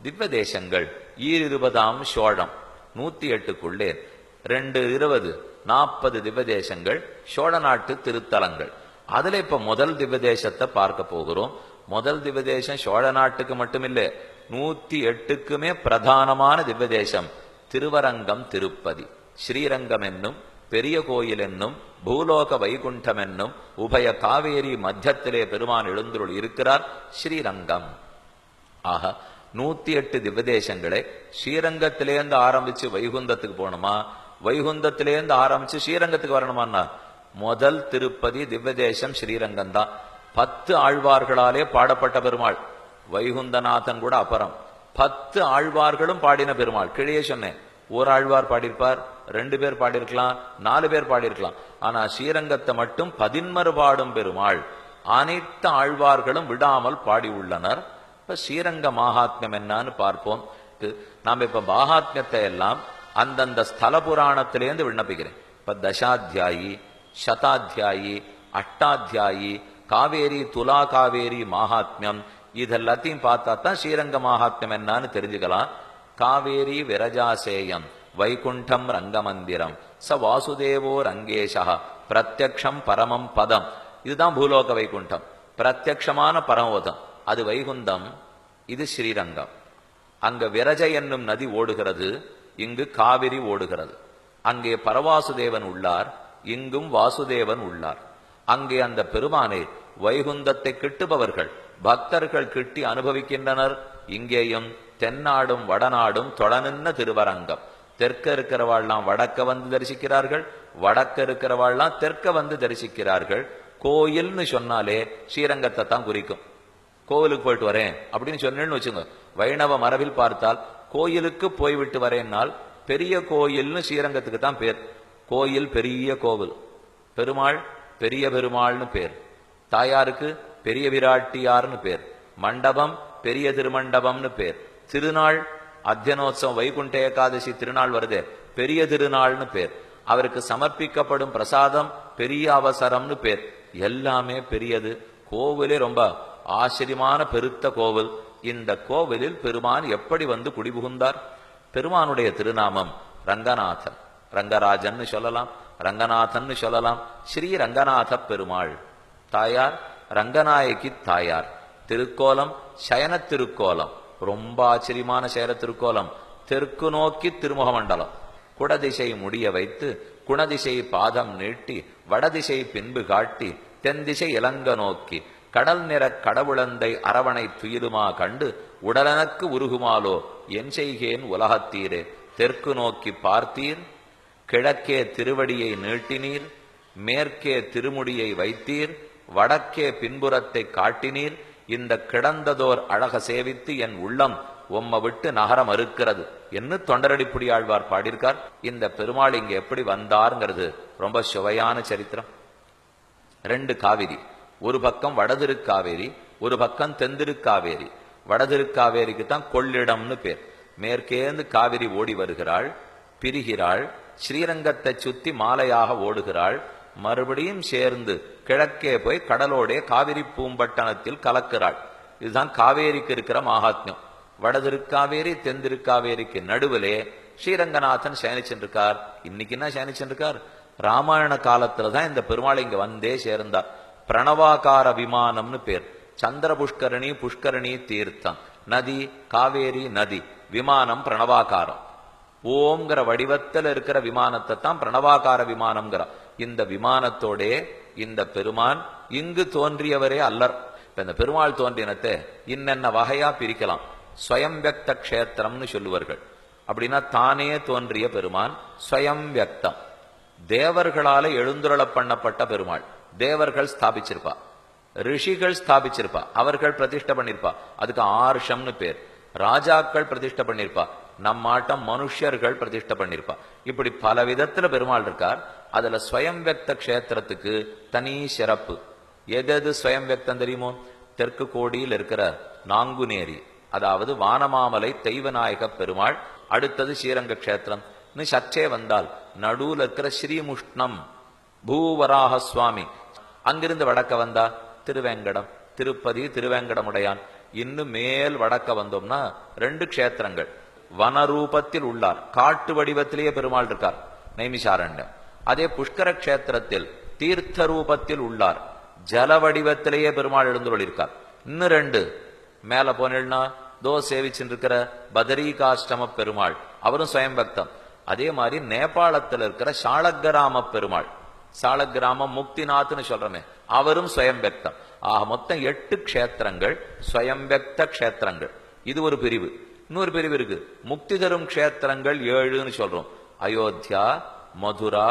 திவ்ய தேசங்கள் 20 சோழம் 108க்குள்ளே 2 20 40 திவ்ய தேசங்கள் சோழ நாட்டு திருத்தலங்கள். அதுல இப்ப முதல் திவ்ய தேசத்தை பார்க்க போகிறோம். முதல் திவ்ய தேசம் சோழ நாட்டுக்கு மட்டுமில்லை, 108க்குமே பிரதானமான திவ்ய தேசம் திருவரங்கம் திருப்பதி. ஸ்ரீரங்கம் என்னும் பெரிய கோயில் என்னும் பூலோக வைகுண்டம் என்னும் உபய காவேரி மத்தியத்திலே பெருமான் எழுந்துருள் இருக்கிறார் ஸ்ரீரங்கம். ஆக 108 திவ்ய தேசங்களை ஸ்ரீரங்கத்திலேருந்து ஆரம்பிச்சு வைகுந்தத்துக்கு போகணுமா, வைகுந்தத்திலேருந்து ஆரம்பிச்சு ஸ்ரீரங்கத்துக்கு வரணுமான்னா முதல் திருப்பதி திவ்ய தேசம் ஸ்ரீரங்கம் தான். 10 ஆழ்வார்களாலே பாடப்பட்ட பெருமாள். வைகுந்தநாதன் கூட அப்புறம் 10 ஆழ்வார்களும் பாடின பெருமாள். கிழியே சொன்னேன், ஒரு ஆழ்வார் பாடியிருப்பார், 2 பேர் பாடியிருக்கலாம், 4 பேர் பாடியிருக்கலாம். ஆனா ஸ்ரீரங்கத்தை மட்டும் 11 பாடும் பெருமாள். அனைத்து ஆழ்வார்களும் விடாமல் பாடி உள்ளனர். இப்ப ஸ்ரீரங்க மகாத்மியம் என்னன்னு பார்ப்போம். நாம இப்ப மகாத்மியத்தை எல்லாம் அந்தந்த ஸ்தல புராணத்திலேருந்து விண்ணப்பிக்கிறேன். இப்ப தசாத்தியாயி, சதாத்தியாயி, அஷ்டாத்தியாயி, காவேரி துலா காவேரி மகாத்மியம் இதெல்லாத்தையும் பார்த்தா தான் ஸ்ரீரங்க மகாத்மியம் என்னன்னு தெரிஞ்சுக்கலாம். காவேரி விரஜாசேயம் வைகுண்டம் ரங்கமந்திரம் ச வாசுதேவோ ரங்கேஷா பிரத்யக்ஷம் பரமம் பதம். இதுதான் பூலோக வைகுண்டம், பிரத்யக்ஷமான பரமபதம். அது வைகுந்தம், இது ஸ்ரீரங்கம். அங்க விரஜ என்னும் நதி ஓடுகிறது, இங்கு காவிரி ஓடுகிறது. அங்கே பரவாசுதேவன் உள்ளார், இங்கும் வாசுதேவன் உள்ளார். அங்கே அந்த பெருமானை வைகுந்தத்தை கிட்டுபவர்கள் பக்தர்கள் கிட்டி அனுபவிக்கின்றனர். இங்கேயும் தென்னாடும் வடநாடும் தொடனின்ன திருவரங்கம். தெற்க இருக்கிறவாள்லாம் வடக்க வந்து தரிசிக்கிறார்கள், வடக்க இருக்கிறவாள்லாம் தெற்க வந்து தரிசிக்கிறார்கள். கோயில்னு சொன்னாலே ஸ்ரீரங்கத்தை தான் குறிக்கும். கோவிலுக்கு போயிட்டு வரேன் அப்படின்னு சொன்னேன்னு வச்சுங்க, வைணவ மரபில் பார்த்தால் கோயிலுக்கு போய்விட்டு வரேன்னால் பெரிய கோயில்னு ஸ்ரீரங்கத்துக்கு தான் பேர். கோயில் பெரிய கோவில், பெருமாள் பெரிய பெருமாள்னு பேர், தாயாருக்கு பெரிய விராட்டியார்னு பேர், மண்டபம் பெரிய திருமண்டபம்னு பேர், திருநாள் அத்தியனோத்சவம் வைகுண்ட ஏகாதசி திருநாள் வருதே பெரிய திருநாள்னு பேர், அவருக்கு சமர்ப்பிக்கப்படும் பிரசாதம் பெரிய அவசரம்னு பேர். எல்லாமே பெரியது. கோவிலே ரொம்ப ஆச்சரியமான பெருத்த கோவில். இந்த கோவிலில் பெருமான் எப்படி வந்து குடிபுகுந்தார்? பெருமானுடைய திருநாமம் ரங்கநாதன், ரங்கராஜன் சொல்லலாம், ரங்கநாதன் சொல்லலாம். ஸ்ரீ ரங்கநாத பெருமாள். தாயார் ரங்கநாயகி தாயார். திருக்கோலம் சயன திருக்கோலம், ரொம்ப ஆச்சரியமான சயன திருக்கோலம். தெற்கு நோக்கி திருமுக மண்டலம், குடதிசை முடிய வைத்து குணதிசை பாதம் நீட்டி வடதிசை பின்பு காட்டி தென்திசை இலங்க நோக்கி கடல் நிற கடவுளந்தை அரவணை துயிலுமா கண்டு உடலனக்கு உருகுமாலோ என் செய்கேன் உலகத்தீரே. தெற்கு நோக்கி பார்த்தீர், கிழக்கே திருவடியை நீட்டினீர், மேற்கே திருமுடியை வைத்தீர், வடக்கே பின்புறத்தை காட்டினீர். இந்த கிடந்ததோர் அழக சேவித்து என் உள்ளம் உம்ம விட்டு நகர மறுக்கிறது என்று தொண்டரடிப்புடி ஆழ்வார் பாடியிருக்கார். இந்த பெருமாள் இங்க எப்படி வந்தார்ங்கிறது ரொம்ப சுவையான சரித்திரம். 2 காவிரி, ஒரு பக்கம் வடதிருக்காவேரி, ஒரு பக்கம் தென்திருக்காவேரி. வடதிருக்காவேரிக்கு தான் கொள்ளிடம்னு பேர். மேற்கேந்து காவிரி ஓடி வருகிறாள், பிரிகிறாள், ஸ்ரீரங்கத்தை சுத்தி மாலையாக ஓடுகிறாள், மறுபடியும் சேர்ந்து கிழக்கே போய் கடலோடே காவிரி பூம்பட்டணத்தில் கலக்கிறாள். இதுதான் காவேரிக்கு இருக்கிற மகாத்மியம். வடதிருக்காவேரி தென்திருக்காவேரிக்கு நடுவிலே ஸ்ரீரங்கநாதன் சயனிச்சிருக்கார். இன்னைக்கு என்ன சயனிச்சிருக்கார்? ராமாயண காலத்துலதான் இந்த பெருமாள் இங்க வந்தே சேர்ந்தார். பிரணவாகார விமானம்னு பேர். சந்திர புஷ்கரணி, புஷ்கரணி தீர்த்தம், நதி காவேரி நதி, விமானம் பிரணவாகாரம். ஓம்ங்கிற வடிவத்தில் இருக்கிற விமானத்தை தான் பிரணவாகார விமானம்ங்கிற. இந்த விமானத்தோடே இந்த பெருமான் இங்கு தோன்றியவரே அல்லர். இந்த பெருமாள் தோன்றினத்தை இன்னென்ன வகையா பிரிக்கலாம். ஸ்வயம் வியக்த கஷேத்திரம்னு சொல்லுவார்கள். அப்படின்னா தானே தோன்றிய பெருமான் ஸ்வயம் வியக்தம். தேவர்களால எழுந்துருள பண்ணப்பட்ட பெருமாள். தேவர்கள் ஸ்தாபிச்சிருப்பா, ரிஷிகள் ஸ்தாபிச்சிருப்பா, அவர்கள் பிரதிஷ்ட பண்ணிருப்பா, அதுக்கு ஆர்ஷம்னு பேர். ராஜாக்கள் பிரதிஷ்ட பண்ணிருப்பா, நம்மாட்டம் மனுஷர்கள் பிரதிஷ்ட பண்ணிருப்பா. இப்படி பல விதத்துல பெருமாள் இருக்கார். அதுல ஸ்வயம் வியக்த கஷேத்திரத்துக்கு தனி சிறப்பு. எது ஸ்வயம் வியக்தம் தெரியுமோ? தெற்கு கோடியில் இருக்கிற நாங்குநேரி, அதாவது வானமாமலை தெய்வநாயக பெருமாள். அடுத்தது ஸ்ரீரங்க கஷேத்திரம். சற்றே வந்தால் நடுவில் இருக்கிற ஸ்ரீமுஷ்ணம் பூவராக சுவாமி. அங்கிருந்து வடக்க வந்தா திருவேங்கடம், திருப்பதி திருவேங்கடமுடையான். இன்னும் மேல் வடக்க வந்தோம்னா 2 க்ஷேத்திரங்கள். வனரூபத்தில் உள்ளார், காட்டு வடிவத்திலேயே பெருமாள் இருக்கார், நைமிஷாரண்யம். அதே புஷ்கர கஷேத்திரத்தில் தீர்த்த ரூபத்தில் உள்ளார், ஜல வடிவத்திலேயே பெருமாள் எழுந்துள்ளிருக்கார். இன்னும் 2 மேல போனேன்னா தோ சேவிச்சுருக்கிற பதரிகாஷ்டம பெருமாள், அவரும் சுயம்பக்தம். அதே மாதிரி நேபாளத்தில் இருக்கிற சாளக்கிராம பெருமாள், சாளக்கிராமம் முக்திநாத்னு சொல்றமே, அவரும் சுயம்பக்தம். ஆக மொத்தம் 8 க்ஷேத்திரங்கள் சுயம்பக்த க்ஷேத்திரங்கள். இது ஒரு பிரிவு. இன்னொரு பிரிவு இருக்கு, முக்தி தரும் க்ஷேத்திரங்கள் 7ன்னு சொல்றோம். அயோத்தியா, மதுரா,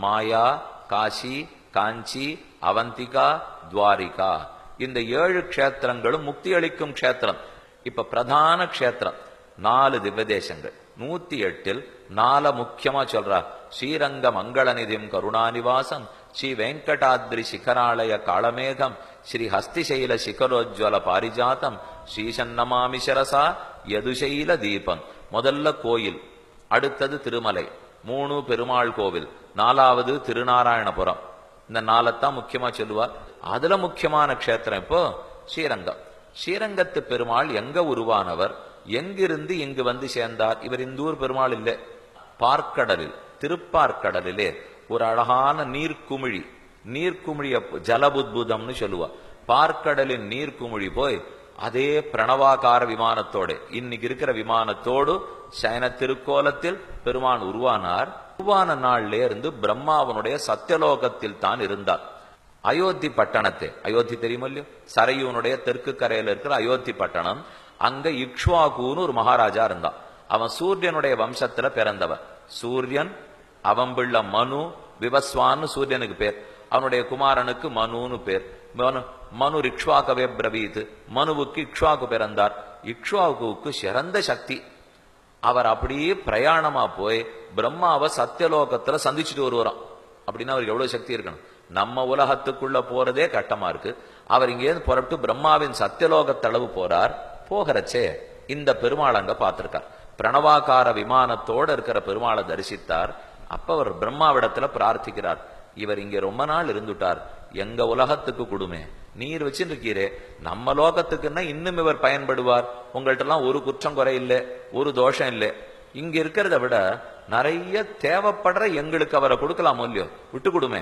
மாயா, காசி, காஞ்சி, அவந்திகா, துவாரிகா. இந்த 7 க்ஷேத்திரங்களும் முக்தி அளிக்கும் க்ஷேத்திரம். இப்ப பிரதான க்ஷேத்திரம் 4 திவ்யதேசங்கள். 108 4 முக்கியமா சொல்றா. ஸ்ரீரங்க மங்களநிதிம் கருணாநிவாசம், ஸ்ரீ வெங்கடாத்ரி சிகராலய காளமேகம், ஸ்ரீ ஹஸ்திசைல சிகரோஜ்வல பாரிஜாத்தம், ஸ்ரீசன்னமாமி சரசா யதுசைல தீபம். முதல்ல கோயில், அடுத்தது திருமலை, 3 பெருமாள் கோவில், 4வது திருநாராயணபுரம். இந்த 4 முக்கியமா சொல்லுவார். அதுல முக்கியமான க்ஷேத்திரம் இப்போ ஸ்ரீரங்கம். ஸ்ரீரங்கத்து பெருமாள் எங்க உருவானவர், எங்கிருந்து இங்கு வந்து சேர்ந்தார்? இவர் இந்த ஊர் பெருமாள் இல்லை, பார்க்கடலில், திருப்பார்க்கடலிலே ஒரு அழகான நீர்க்குமிழி, நீர்க்குமிழிய ஜலபுத்புதம்னு சொல்லுவா. பார்க்கடலின் நீர்க்குமிழி போய் அதே பிரணவாகார விமானத்தோடு, இன்னைக்கு இருக்கிற விமானத்தோடு சயன திருக்கோலத்தில் பெருமான் உருவானார். உருவான நாள்ல இருந்து பிரம்மாவனுடைய சத்தியலோகத்தில் தான் இருந்தார். அயோத்தி பட்டணத்தை, அயோத்தி தெரியுமோ இல்லையோ, சரையூனுடைய தெற்கு கரையில இருக்கிற அயோத்தி பட்டணம். அங்க இக்ஷ்வாகுன்னு ஒரு மகாராஜா இருந்தான். அவன் சூரியனுடைய வம்சத்துல பிறந்தவன். சூரியன், அவன் பிள்ளை மனு, விவஸ்வான்னு சூரியனுக்கு பேர். அவனுடைய குமாரனுக்கு மனுன்னு பேர். மனு இக்ஷ்வாகவே பிரவீத், மனுவுக்கு இக்ஷ்வாகு பிறந்தார். இக்ஷ்வாகுவுக்கு சிறந்த சக்தி. அவர் அப்படியே பிரயாணமா போய் பிரம்மாவை சத்தியலோகத்துல சந்திச்சுட்டு வருவாராம். அப்படின்னா அவருக்கு எவ்வளவு சக்தி இருக்கணும். நம்ம உலகத்துக்குள்ள போறதே கட்டமா இருக்கு. அவர் இங்கேருந்து புறப்பட்டு பிரம்மாவின் சத்தியலோகத்தளவு போறார். போகிறச்சே இந்த பெருமாள் அங்க பார்த்திருக்கார். பிரணவாகார விமானத்தோட இருக்கிற பெருமாளை தரிசித்தார். அப்ப அவர் பிரம்மாவிடத்துல பிரார்த்திக்கிறார், இவர் இங்க ரொம்ப நாள் இருந்துட்டார், எங்க உலகத்துக்கு கொடுமே, நீர் வச்சுருக்கீரே, நம்ம லோகத்துக்குன்னா இன்னும் இவர் பயன்படுவார். உங்கள்ட்ட எல்லாம் ஒரு குற்றம் குறை இல்லை, ஒரு தோஷம் இல்லை. இங்க இருக்கிறத விட நிறைய தேவைப்படுற எங்களுக்கு அவரை கொடுக்கலாமோ இல்லையோ, விட்டு கொடுமே.